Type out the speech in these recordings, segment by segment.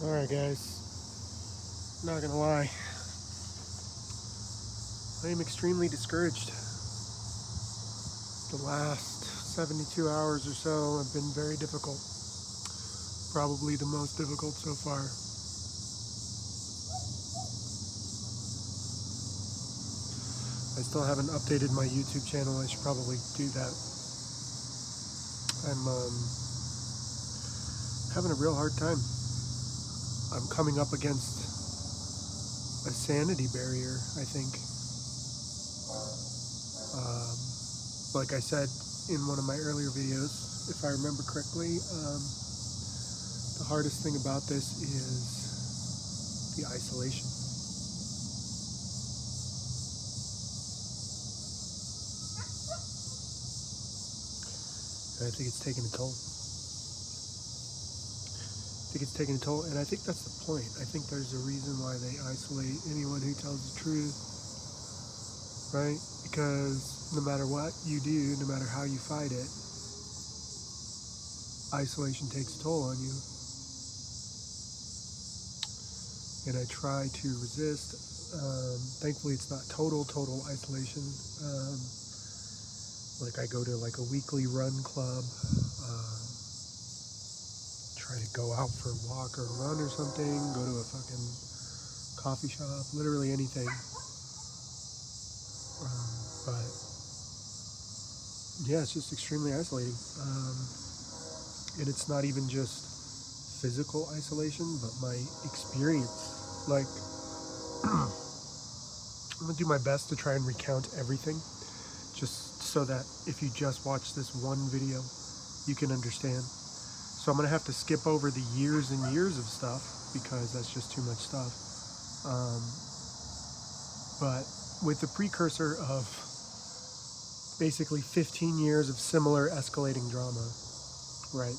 Alright guys, not gonna lie, I am extremely discouraged. The last 72 hours or so have been very difficult. Probably the most difficult so far. I still haven't updated my YouTube channel. I should probably do that. I'm having a real hard time. I'm coming up against a sanity barrier, I think. Like I said in one of my earlier videos, if I remember correctly, the hardest thing about this is the isolation. And I think it's taking a toll. And I think that's the point. I think there's a reason why they isolate anyone who tells the truth, right? Because no matter what you do, no matter how you fight it, isolation takes a toll on you. And I try to resist. Thankfully, it's not total isolation. Like I go to like a weekly run club, try to go out for a walk or a run or something, go to a fucking coffee shop, literally anything. But yeah, it's just extremely isolating. And it's not even just physical isolation, but my experience. Like, I'm gonna do my best to try and recount everything, just so that if you just watch this one video, you can understand. So I'm gonna have to skip over the years and years of stuff because that's just too much stuff. But with the precursor of basically 15 years of similar escalating drama, right?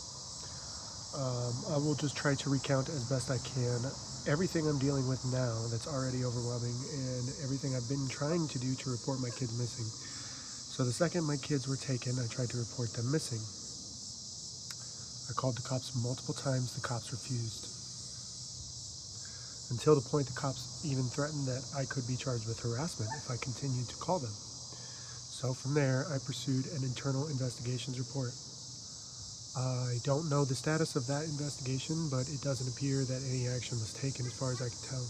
I will just try to recount as best I can everything I'm dealing with now that's already overwhelming, and everything I've been trying to do to report my kids missing. So the second my kids were taken, I tried to report them missing. I called the cops multiple times. The cops refused. Until the point the cops even threatened that I could be charged with harassment if I continued to call them. So from there, I pursued an internal investigations report. I don't know the status of that investigation, but it doesn't appear that any action was taken as far as I can tell.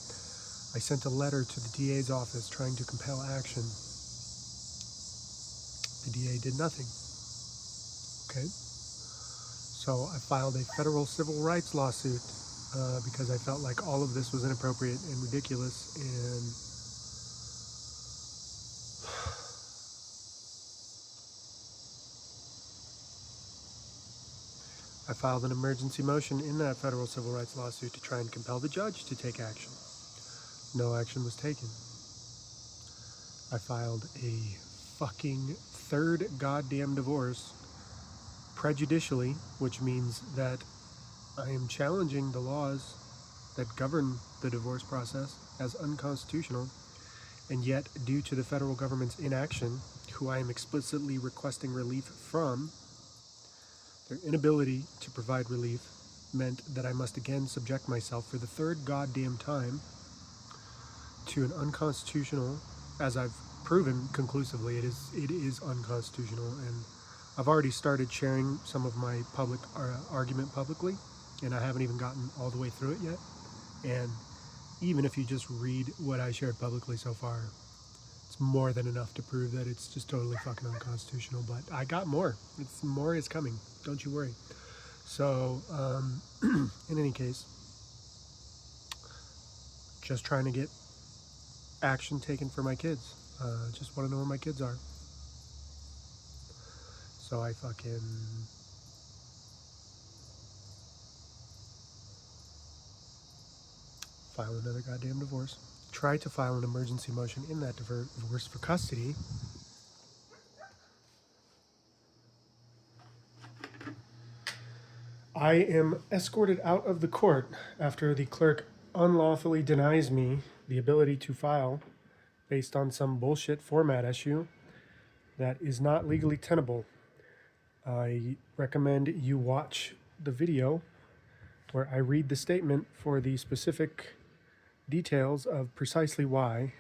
I sent a letter to the DA's office trying to compel action. The DA did nothing. Okay? So I filed a federal civil rights lawsuit because I felt like all of this was inappropriate and ridiculous, and I filed an emergency motion in that federal civil rights lawsuit to try and compel the judge to take action. No action was taken. I filed a fucking third goddamn divorce prejudicially, which means that I am challenging the laws that govern the divorce process as unconstitutional, and yet due to the federal government's inaction, who I am explicitly requesting relief from, their inability to provide relief meant that I must again subject myself for the third goddamn time to an unconstitutional, as I've proven conclusively, it is unconstitutional, and I've already started sharing some of my public argument publicly, and I haven't even gotten all the way through it yet. And even if you just read what I shared publicly so far, it's more than enough to prove that it's just totally fucking unconstitutional. But I got more. More is coming. Don't you worry. So, in any case, just trying to get action taken for my kids. Just want to know where my kids are. So I fucking file another goddamn divorce. Try to file an emergency motion in that divorce for custody. I am escorted out of the court after the clerk unlawfully denies me the ability to file based on some bullshit format issue that is not legally tenable. I recommend you watch the video where I read the statement for the specific details of precisely why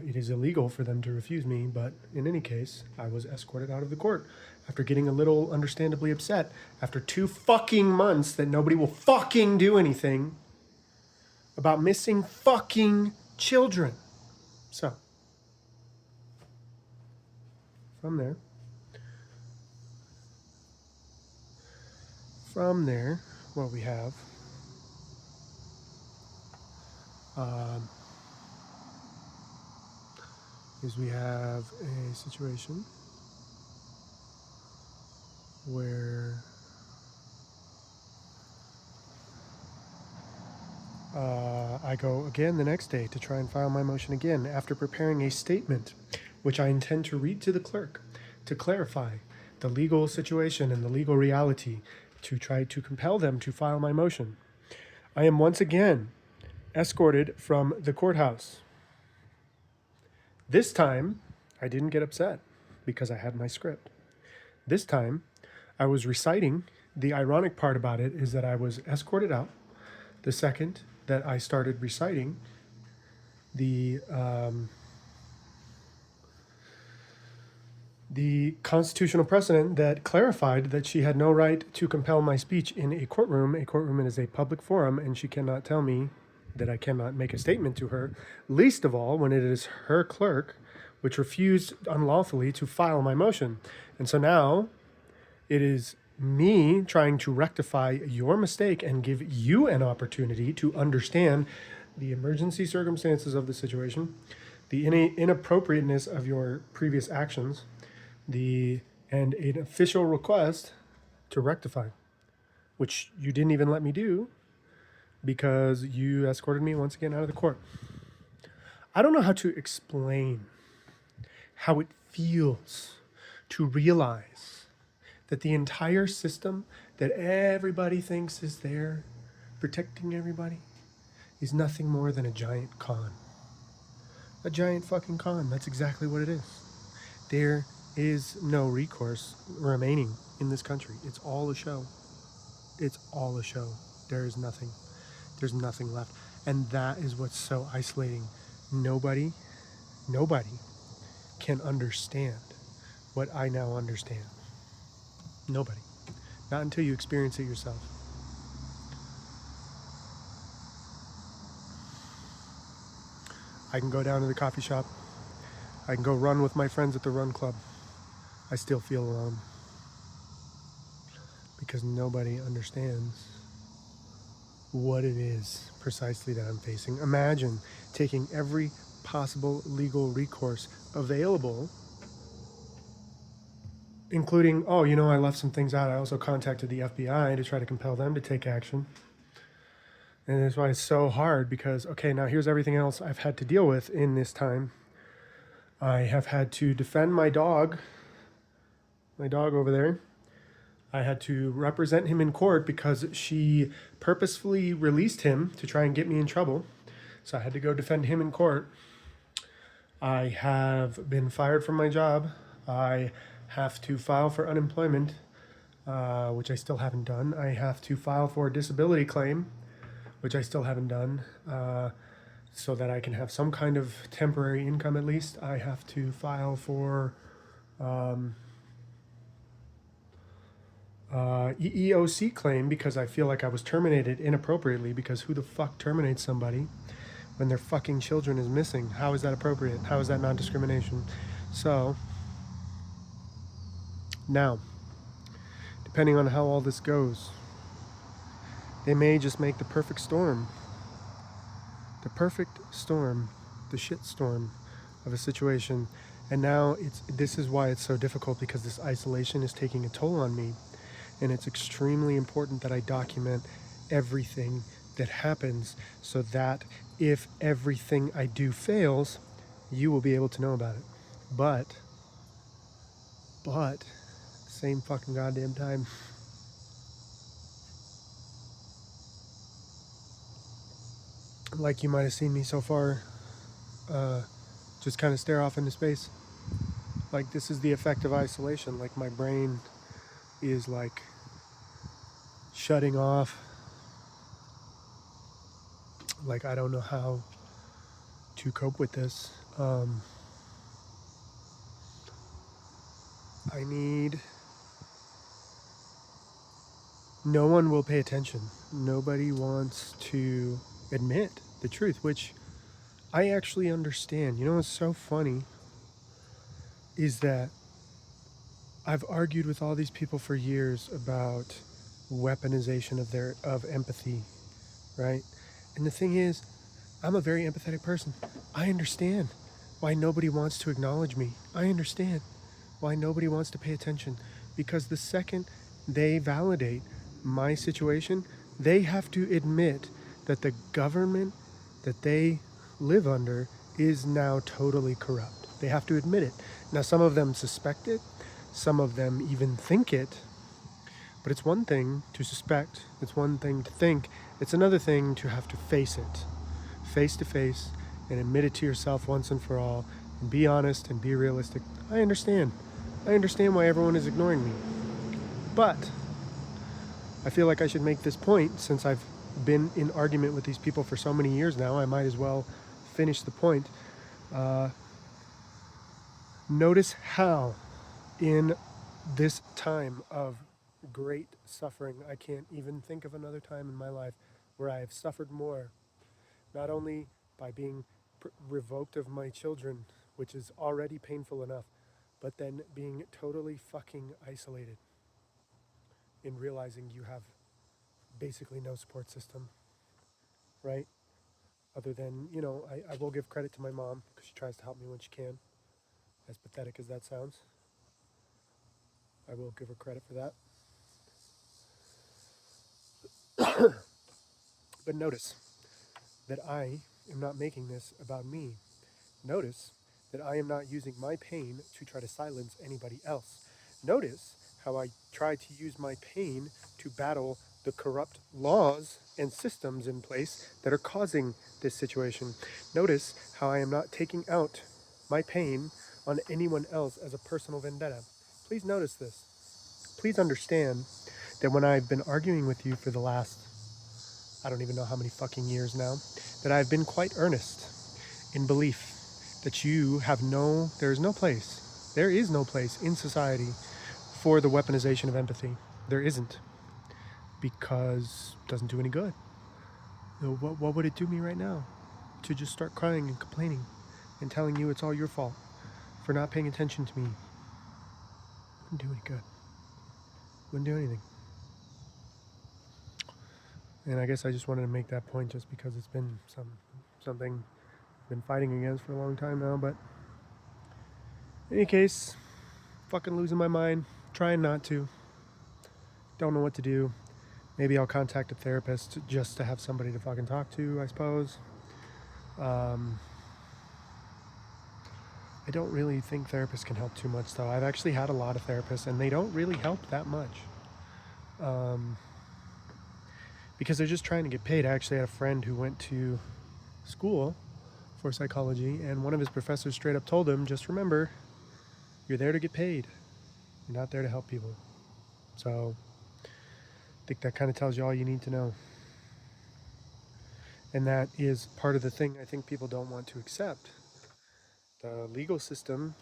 it is illegal for them to refuse me, but in any case, I was escorted out of the court after getting a little understandably upset after 2 fucking months that nobody will fucking do anything about missing fucking children. So, from there, what we have is we have a situation where I go again the next day to try and file my motion again after preparing a statement which I intend to read to the clerk to clarify the legal situation and the legal reality to try to compel them to file my motion. I am once again escorted from the courthouse. This time, I didn't get upset because I had my script. This time, I was reciting. The ironic part about it is that I was escorted out the second that I started reciting the constitutional precedent that clarified that she had no right to compel my speech in a courtroom. A courtroom is a public forum, and she cannot tell me that I cannot make a statement to her, least of all when it is her clerk, which refused unlawfully to file my motion. And so now it is me trying to rectify your mistake and give you an opportunity to understand the emergency circumstances of the situation, the inappropriateness of your previous actions, and an official request to rectify, which you didn't even let me do because you escorted me once again out of the court. I don't know how to explain how it feels to realize that the entire system that everybody thinks is there protecting everybody is nothing more than a giant con. A giant fucking con. That's exactly what it is. There is no recourse remaining in this country. It's all a show. It's all a show. There is nothing. There's nothing left. And that is what's so isolating. Nobody can understand what I now understand. Nobody. Not until you experience it yourself. I can go down to the coffee shop. I can go run with my friends at the run club. I still feel alone. Because nobody understands what it is precisely that I'm facing. Imagine taking every possible legal recourse available, including, I left some things out. I also contacted the FBI to try to compel them to take action. And that's why it's so hard because, now here's everything else I've had to deal with in this time. I have had to defend my dog over there. I had to represent him in court because she purposefully released him to try and get me in trouble. So I had to go defend him in court. I have been fired from my job. I have to file for unemployment, which I still haven't done. I have to file for a disability claim, which I still haven't done, so that I can have some kind of temporary income at least. I have to file for EEOC claim because I feel like I was terminated inappropriately, because who the fuck terminates somebody when their fucking children is missing? How is that appropriate? How is that non-discrimination? So, now, depending on how all this goes, they may just make the perfect storm. The perfect storm, the shit storm of a situation. And now this is why it's so difficult, because this isolation is taking a toll on me. And it's extremely important that I document everything that happens so that if everything I do fails, you will be able to know about it. But, same fucking goddamn time, like you might have seen me so far, just kind of stare off into space. Like, this is the effect of isolation. Like, my brain is like shutting off. Like, I don't know how to cope with this. I need... No one will pay attention. Nobody wants to admit the truth, which I actually understand. You know what's so funny is that I've argued with all these people for years about weaponization of empathy, right? And the thing is, I'm a very empathetic person. I understand why nobody wants to acknowledge me. I understand why nobody wants to pay attention, because the second they validate my situation, they have to admit that the government that they live under is now totally corrupt. They have to admit it. Now, some of them suspect it, some of them even think it, but it's one thing to suspect, it's one thing to think, it's another thing to have to face it, face to face, and admit it to yourself once and for all, and be honest and be realistic. I understand why everyone is ignoring me, but I feel like I should make this point. Since I've been in argument with these people for so many years now, I might as well finish the point. Notice how in this time of great suffering, I can't even think of another time in my life where I have suffered more, not only by being revoked of my children, which is already painful enough, but then being totally fucking isolated in realizing you have basically no support system, right? Other than, I will give credit to my mom because she tries to help me when she can, as pathetic as that sounds. I will give her credit for that. But notice that I am not making this about me. Notice that I am not using my pain to try to silence anybody else. Notice how I try to use my pain to battle the corrupt laws and systems in place that are causing this situation. Notice how I am not taking out my pain on anyone else as a personal vendetta. Please notice this. Please understand that when I've been arguing with you for the last, I don't even know how many fucking years now, that I've been quite earnest in belief that there is no place in society for the weaponization of empathy. There isn't, because it doesn't do any good. What would it do me right now? To just start crying and complaining and telling you it's all your fault for not paying attention to me. Wouldn't do any good. Wouldn't do anything. And I guess I just wanted to make that point just because it's been something I've been fighting against for a long time now. But in any case, fucking losing my mind, trying not to. Don't know what to do. Maybe I'll contact a therapist just to have somebody to fucking talk to, I suppose. I don't really think therapists can help too much, though. I've actually had a lot of therapists, and they don't really help that much. Because they're just trying to get paid. I actually had a friend who went to school for psychology, and one of his professors straight up told him, just remember, you're there to get paid. You're not there to help people. So I think that kind of tells you all you need to know. And that is part of the thing I think people don't want to accept. The legal system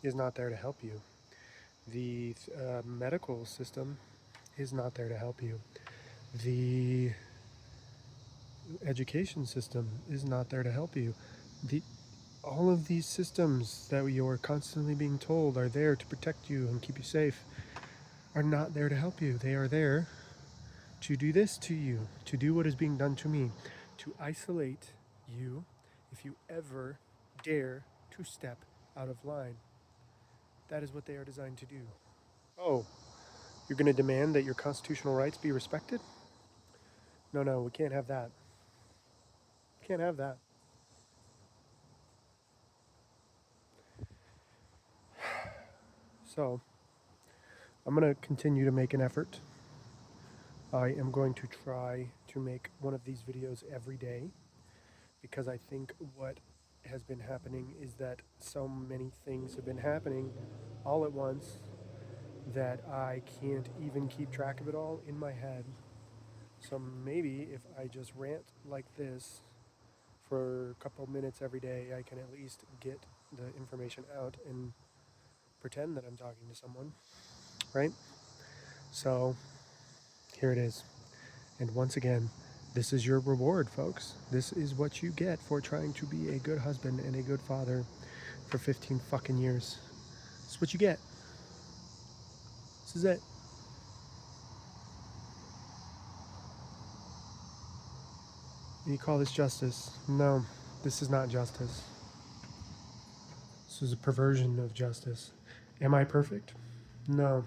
is not there to help you. The medical system is not there to help you. The education system is not there to help you. All of these systems that you're constantly being told are there to protect you and keep you safe are not there to help you. They are there to do this to you, to do what is being done to me, to isolate you if you ever dare to step out of line. That is what they are designed to do. Oh, you're going to demand that your constitutional rights be respected? No, we can't have that. Can't have that. So, I'm going to continue to make an effort. I am going to try to make one of these videos every day, because I think what has been happening is that so many things have been happening all at once that I can't even keep track of it all in my head. So maybe if I just rant like this for a couple minutes every day, I can at least get the information out and pretend that I'm talking to someone, right? So here it is. And once again, this is your reward, folks. This is what you get for trying to be a good husband and a good father for 15 fucking years. This is what you get. This is it. You call this justice? No, this is not justice. This is a perversion of justice. Am I perfect? No.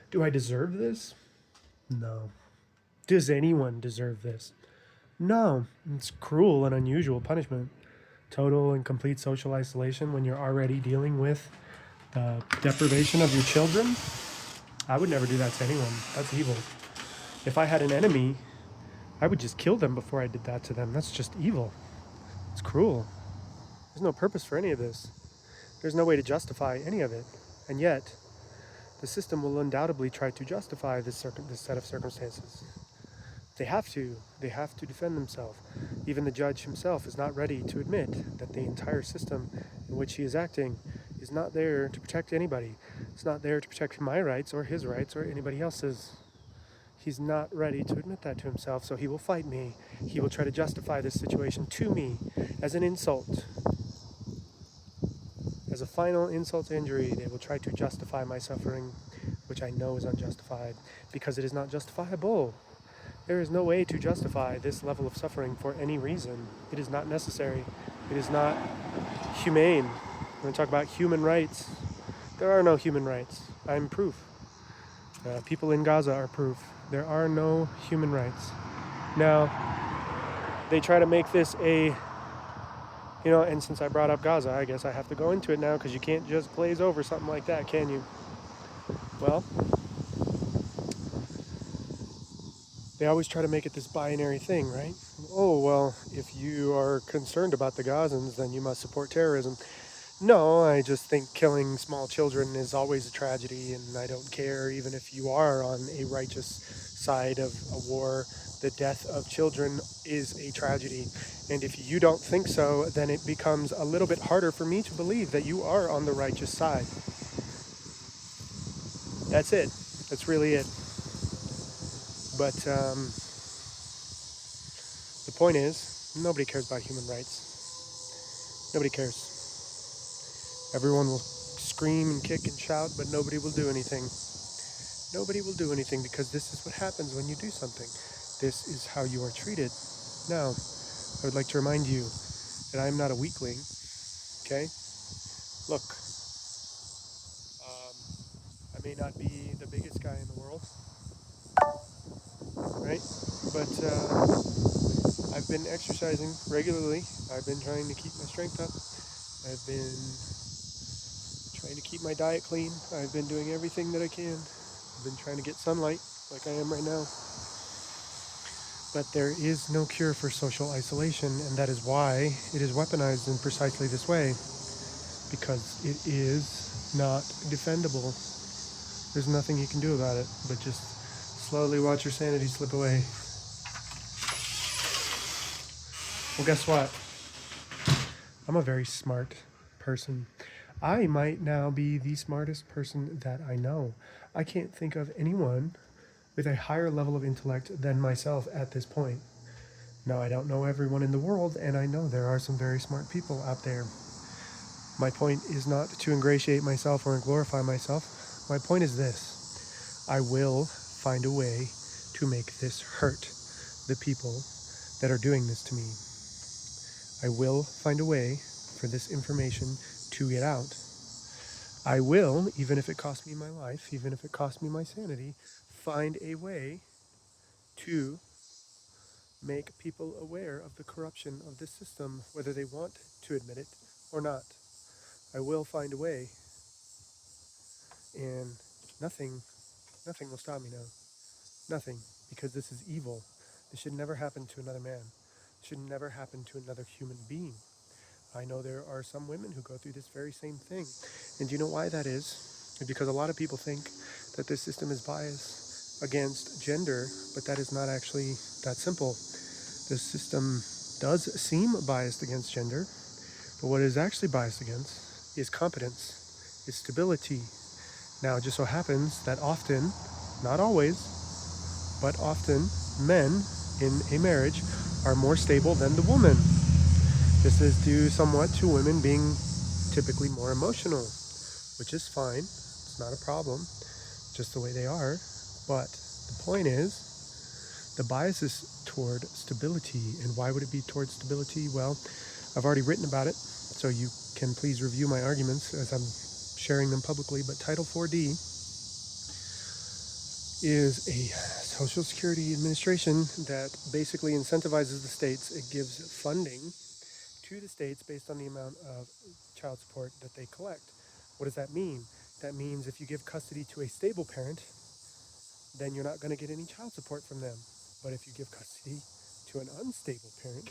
Do I deserve this? No. Does anyone deserve this? No. It's cruel and unusual punishment. Total and complete social isolation when you're already dealing with deprivation of your children. I would never do that to anyone. That's evil. If I had an enemy, I would just kill them before I did that to them. That's just evil. It's cruel. There's no purpose for any of this. There's no way to justify any of it. And yet, the system will undoubtedly try to justify this set of circumstances. They have to. They have to defend themselves. Even the judge himself is not ready to admit that the entire system in which he is acting is not there to protect anybody. It's not there to protect my rights or his rights or anybody else's. He's not ready to admit that to himself, so he will fight me. He will try to justify this situation to me as an insult. As a final insult to injury, they will try to justify my suffering, which I know is unjustified, because it is not justifiable. There is no way to justify this level of suffering for any reason. It is not necessary. It is not humane. We're going to talk about human rights. There are no human rights. I'm proof. People in Gaza are proof. There are no human rights. Now, they try to make this a, and since I brought up Gaza, I guess I have to go into it now because you can't just glaze over something like that, can you? Well, they always try to make it this binary thing, right? Oh, well, if you are concerned about the Gazans, then you must support terrorism. No, I just think killing small children is always a tragedy, and I don't care even if you are on a righteous side of a war. The death of children is a tragedy. And if you don't think so, then it becomes a little bit harder for me to believe that you are on the righteous side. That's it. That's really it. But the point is, nobody cares about human rights. Nobody cares. Everyone will scream and kick and shout, but nobody will do anything. Nobody will do anything because this is what happens when you do something. This is how you are treated. Now, I would like to remind you that I'm not a weakling, okay? Look, I may not be the biggest guy in the world, right? But I've been exercising regularly. I've been trying to keep my strength up. I've been trying to keep my diet clean. I've been doing everything that I can. I've been trying to get sunlight like I am right now. But there is no cure for social isolation, and that is why it is weaponized in precisely this way, because it is not defendable. There's nothing you can do about it, but just slowly watch your sanity slip away. Well, guess what? I'm a very smart person. I might now be the smartest person that I know. I can't think of anyone with a higher level of intellect than myself at this point. Now, I don't know everyone in the world, and I know there are some very smart people out there. My point is not to ingratiate myself or glorify myself. My point is this. I will find a way to make this hurt the people that are doing this to me. I will find a way for this information to get out. I will, even if it costs me my life, even if it costs me my sanity, find a way to make people aware of the corruption of this system, whether they want to admit it or not. I will find a way, and nothing will stop me now. Nothing, because this is evil. This should never happen to another man. It should never happen to another human being. I know there are some women who go through this very same thing. And do you know why that is? Because a lot of people think that this system is biased. against gender, but that is not actually that simple. The system does seem biased against gender, but what it is actually biased against is competence, is stability. Now, it just so happens that often, not always, but often, men in a marriage are more stable than the woman. This is due somewhat to women being typically more emotional, which is fine. It's not a problem, just the way they are. But the point is, the bias is toward stability. And why would it be toward stability? Well, I've already written about it, so you can please review my arguments as I'm sharing them publicly. But Title 4D is a Social Security Administration that basically incentivizes the states. It gives funding to the states based on the amount of child support that they collect. What does that mean? That means if you give custody to a stable parent, then you're not going to get any child support from them. But if you give custody to an unstable parent,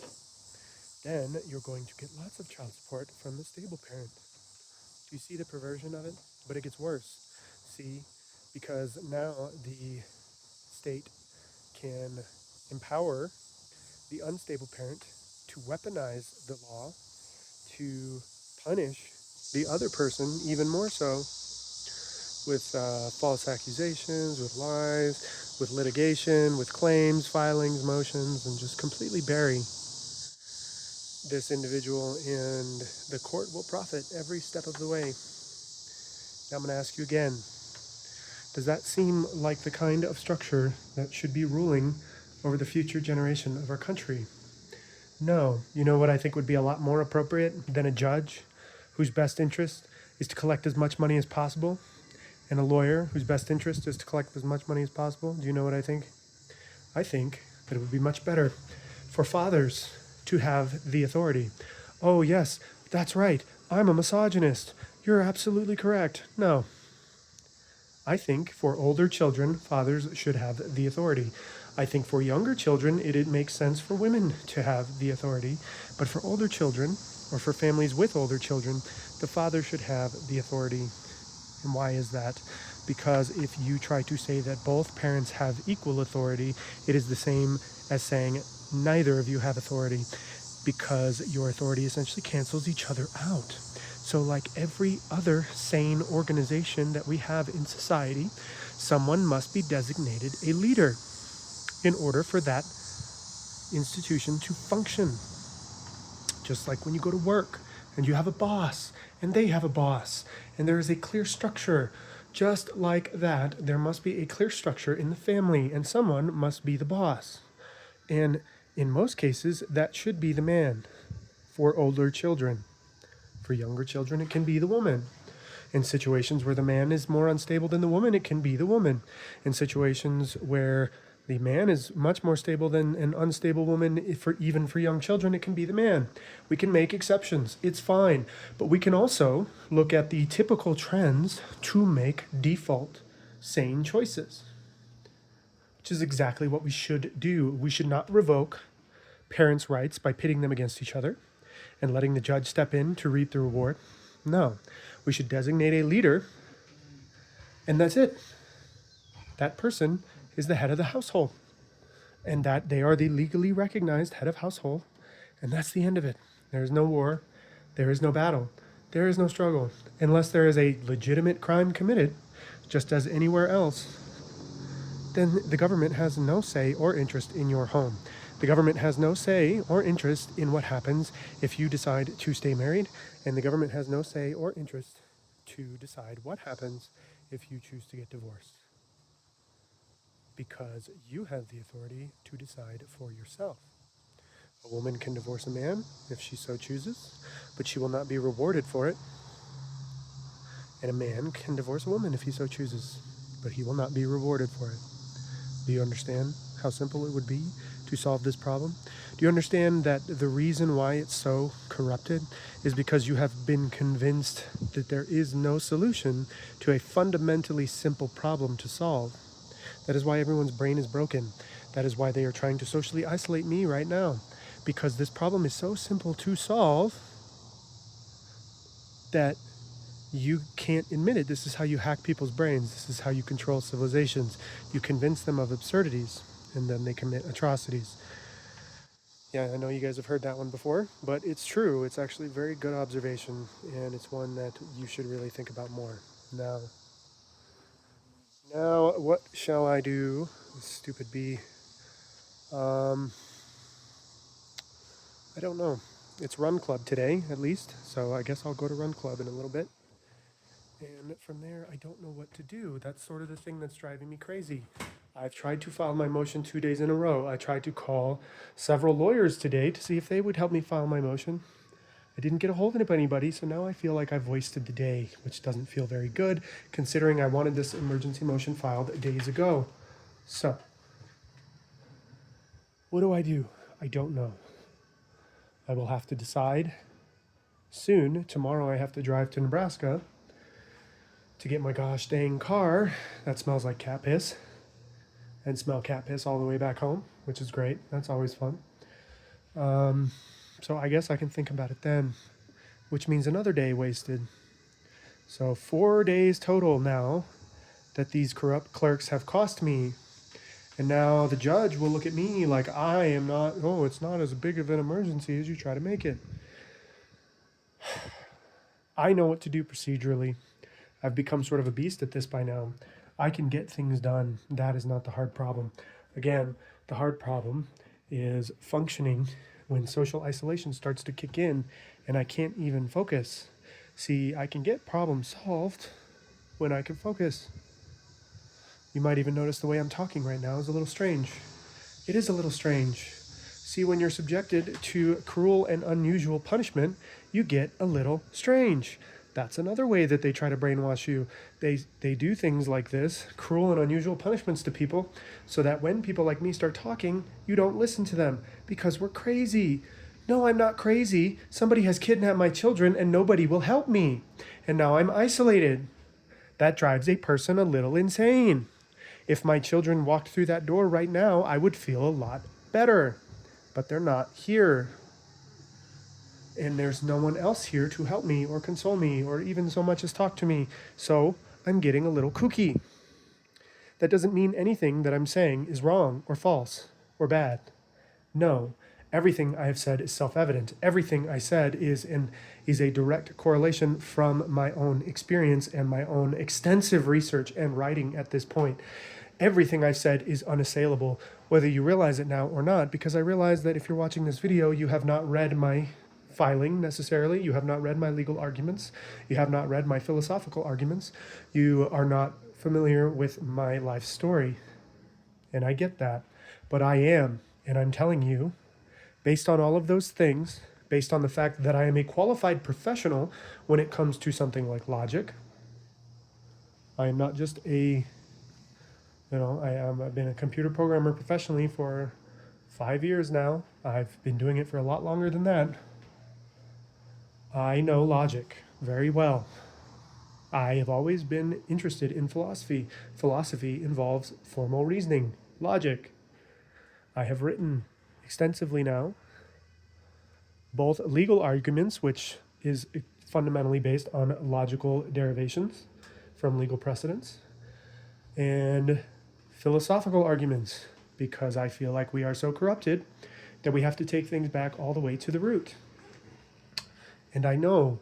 then you're going to get lots of child support from the stable parent. Do you see the perversion of it? But it gets worse. See, because now the state can empower the unstable parent to weaponize the law to punish the other person even more so with false accusations, with lies, with litigation, with claims, filings, motions, and just completely bury this individual, and the court will profit every step of the way. Now I'm going to ask you again, does that seem like the kind of structure that should be ruling over the future generation of our country? No. You know what I think would be a lot more appropriate than a judge whose best interest is to collect as much money as possible, and a lawyer whose best interest is to collect as much money as possible? Do you know what I think? I think that it would be much better for fathers to have the authority. Oh, yes, that's right. I'm a misogynist. You're absolutely correct. No. I think for older children, fathers should have the authority. I think for younger children, it makes sense for women to have the authority. But for older children, or for families with older children, the father should have the authority. And why is that? Because if you try to say that both parents have equal authority, it is the same as saying neither of you have authority, because your authority essentially cancels each other out. So like every other sane organization that we have in society, someone must be designated a leader in order for that institution to function. Just like when you go to work and you have a boss and they have a boss and there is a clear structure. Just like that, there must be a clear structure in the family and someone must be the boss. And in most cases, that should be the man for older children. For younger children, it can be the woman. In situations where the man is more unstable than the woman, it can be the woman. In situations where the man is much more stable than an unstable woman, even for young children, it can be the man. We can make exceptions. It's fine. But we can also look at the typical trends to make default sane choices, which is exactly what we should do. We should not revoke parents' rights by pitting them against each other and letting the judge step in to reap the reward. No, we should designate a leader, and that's it. That person is the head of the household, and that they are the legally recognized head of household, and that's the end of it. There is no war, there is no battle, there is no struggle, unless there is a legitimate crime committed, just as anywhere else. Then the government has no say or interest in your home. The government has no say or interest in what happens if you decide to stay married, and the government has no say or interest to decide what happens if you choose to get divorced. Because you have the authority to decide for yourself. A woman can divorce a man if she so chooses, but she will not be rewarded for it. And a man can divorce a woman if he so chooses, but he will not be rewarded for it. Do you understand how simple it would be to solve this problem? Do you understand that the reason why it's so corrupted is because you have been convinced that there is no solution to a fundamentally simple problem to solve? That is why everyone's brain is broken. That is why they are trying to socially isolate me right now, because this problem is so simple to solve that You can't admit it. This is how you hack people's brains. This is how you control civilizations. You convince them of absurdities, and then they commit atrocities. Yeah, I know you guys have heard that one before, but it's true. It's actually a very good observation, and it's one that you should really think about more. Now, what shall I do? Stupid bee. I don't know. It's run club today, at least, so I guess I'll go to run club in a little bit. And from there, I don't know what to do. That's sort of the thing that's driving me crazy. I've tried to file my motion 2 days in a row. I tried to call several lawyers today to see if they would help me file my motion. I didn't get a hold of anybody, so now I feel like I've wasted the day, which doesn't feel very good, considering I wanted this emergency motion filed days ago. So, what do? I don't know. I will have to decide soon. Tomorrow I have to drive to Nebraska to get my gosh dang car that smells like cat piss and smell cat piss all the way back home, which is great. That's always fun. So I guess I can think about it then, which means another day wasted. So 4 days total now that these corrupt clerks have cost me. And now the judge will look at me like I am not, oh, it's not as big of an emergency as you try to make it. I know what to do procedurally. I've become sort of a beast at this by now. I can get things done. That is not the hard problem. Again, the hard problem is functioning when social isolation starts to kick in and I can't even focus. See, I can get problems solved when I can focus. You might even notice the way I'm talking right now is a little strange. It is a little strange. See, when you're subjected to cruel and unusual punishment, you get a little strange. That's another way that they try to brainwash you. They do things like this, cruel and unusual punishments to people, so that when people like me start talking, you don't listen to them because we're crazy. No, I'm not crazy. Somebody has kidnapped my children and nobody will help me. And now I'm isolated. That drives a person a little insane. If my children walked through that door right now, I would feel a lot better. But they're not here. And there's no one else here to help me or console me or even so much as talk to me. So I'm getting a little kooky. That doesn't mean anything that I'm saying is wrong or false or bad. No, everything I have said is self-evident. Everything I said is a direct correlation from my own experience and my own extensive research and writing at this point. Everything I've said is unassailable, whether you realize it now or not, because I realize that if you're watching this video, you have not read my filing necessarily. You have not read my legal arguments. You have not read my philosophical arguments. You are not familiar with my life story. And I get that. But I am. And I'm telling you, based on all of those things, based on the fact that I am a qualified professional when it comes to something like logic, I am not just I've been a computer programmer professionally for 5 years now. I've been doing it for a lot longer than that. I know logic very well. I have always been interested in philosophy. Philosophy involves formal reasoning, logic. I have written extensively now, both legal arguments, which is fundamentally based on logical derivations from legal precedents, and philosophical arguments, because I feel like we are so corrupted that we have to take things back all the way to the root. And I know,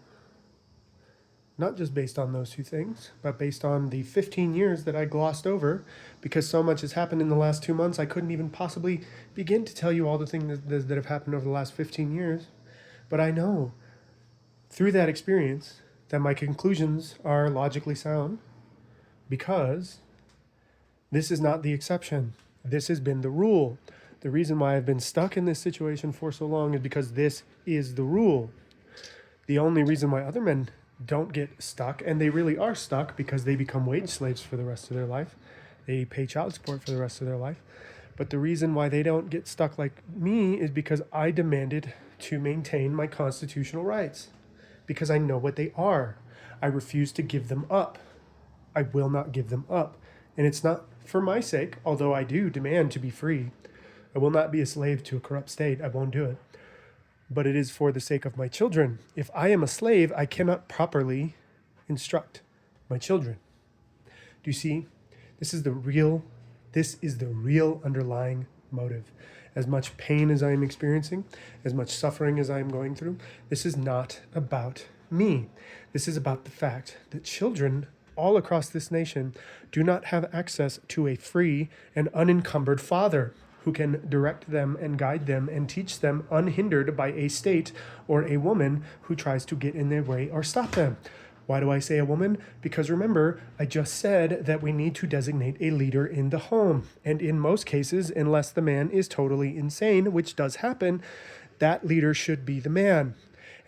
not just based on those two things, but based on the 15 years that I glossed over, because so much has happened in the last 2 months, I couldn't even possibly begin to tell you all the things that have happened over the last 15 years. But I know, through that experience, that my conclusions are logically sound, because this is not the exception. This has been the rule. The reason why I've been stuck in this situation for so long is because this is the rule. The only reason why other men don't get stuck, and they really are stuck because they become wage slaves for the rest of their life. They pay child support for the rest of their life. But the reason why they don't get stuck like me is because I demanded to maintain my constitutional rights, because I know what they are. I refuse to give them up. I will not give them up. And it's not for my sake, although I do demand to be free. I will not be a slave to a corrupt state. I won't do it. But it is for the sake of my children. If I am a slave, I cannot properly instruct my children. Do you see? This is the real underlying motive. As much pain as I am experiencing, as much suffering as I am going through, this is not about me. This is about the fact that children all across this nation do not have access to a free and unencumbered father who can direct them and guide them and teach them unhindered by a state or a woman who tries to get in their way or stop them. Why do I say a woman? Because remember, I just said that we need to designate a leader in the home. And in most cases, unless the man is totally insane, which does happen, that leader should be the man.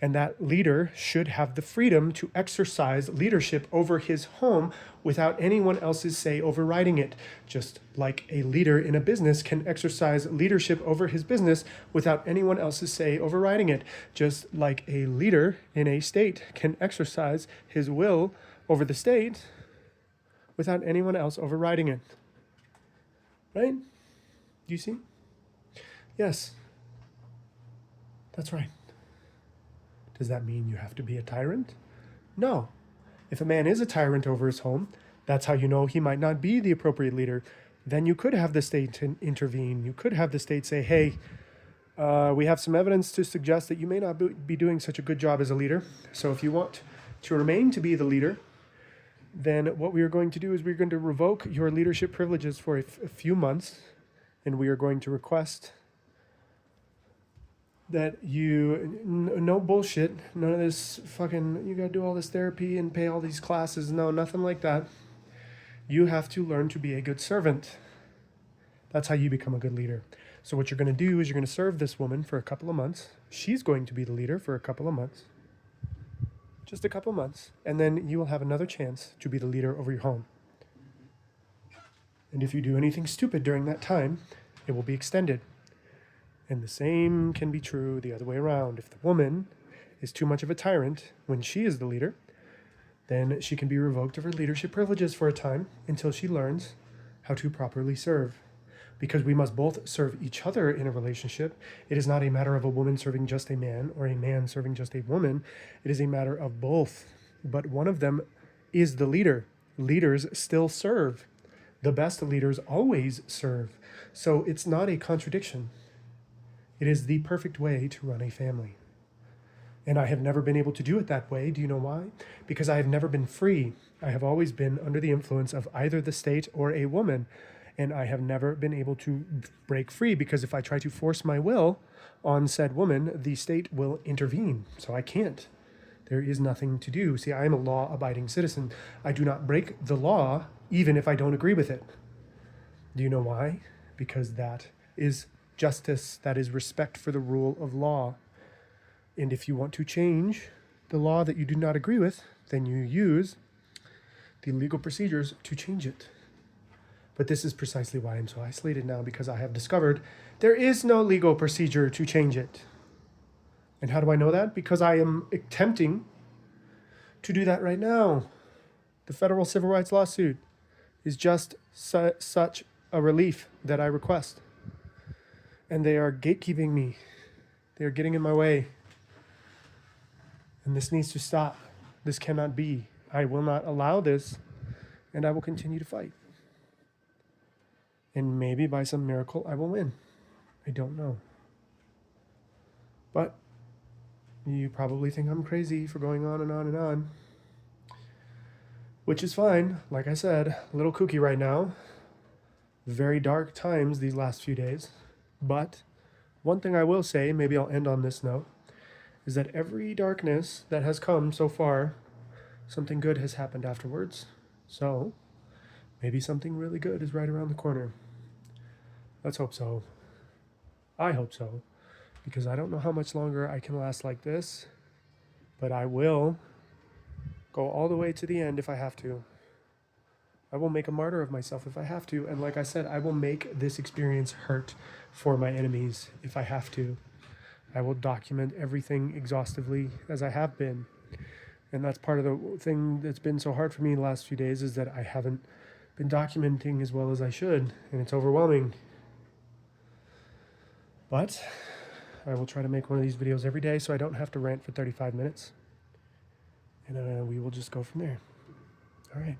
And that leader should have the freedom to exercise leadership over his home without anyone else's say overriding it. Just like a leader in a business can exercise leadership over his business without anyone else's say overriding it. Just like a leader in a state can exercise his will over the state without anyone else overriding it. Right? Do you see? Yes. That's right. Does that mean you have to be a tyrant? No. If a man is a tyrant over his home, that's how you know he might not be the appropriate leader. Then you could have the state intervene. You could have the state say, hey, we have some evidence to suggest that you may not be doing such a good job as a leader. So if you want to remain to be the leader, then what we are going to do is we're going to revoke your leadership privileges for a few months, and we are going to request that you, no bullshit, none of this fucking, you gotta do all this therapy and pay all these classes. No, nothing like that. You have to learn to be a good servant. That's how you become a good leader. So what you're gonna do is you're gonna serve this woman for a couple of months. She's going to be the leader for a couple of months. Just a couple of months. And then you will have another chance to be the leader over your home. And if you do anything stupid during that time, it will be extended. And the same can be true the other way around. If the woman is too much of a tyrant when she is the leader, then she can be revoked of her leadership privileges for a time until she learns how to properly serve. Because we must both serve each other in a relationship. It is not a matter of a woman serving just a man or a man serving just a woman. It is a matter of both. But one of them is the leader. Leaders still serve. The best leaders always serve. So it's not a contradiction. It is the perfect way to run a family. And I have never been able to do it that way. Do you know why? Because I have never been free. I have always been under the influence of either the state or a woman. And I have never been able to break free because if I try to force my will on said woman, the state will intervene. So I can't. There is nothing to do. See, I am a law-abiding citizen. I do not break the law even if I don't agree with it. Do you know why? Because that is justice, that is respect for the rule of law. And if you want to change the law that you do not agree with, then you use the legal procedures to change it. But this is precisely why I'm so isolated now, because I have discovered there is no legal procedure to change it. And how do I know that? Because I am attempting to do that right now. The federal civil rights lawsuit is just such a relief that I request. And they are gatekeeping me. They are getting in my way. And this needs to stop. This cannot be. I will not allow this, and I will continue to fight. And maybe by some miracle I will win. I don't know. But you probably think I'm crazy for going on and on and on. Which is fine. Like I said, a little kooky right now. Very dark times these last few days. But one thing I will say, maybe I'll end on this note, is that every darkness that has come so far, something good has happened afterwards. So maybe something really good is right around the corner. Let's hope so. I hope so. Because I don't know how much longer I can last like this. But I will go all the way to the end if I have to. I will make a martyr of myself if I have to. And like I said, I will make this experience hurt for my enemies if I have to. I will document everything exhaustively as I have been. And that's part of the thing that's been so hard for me the last few days is that I haven't been documenting as well as I should. And it's overwhelming. But I will try to make one of these videos every day so I don't have to rant for 35 minutes. And we will just go from there. All right.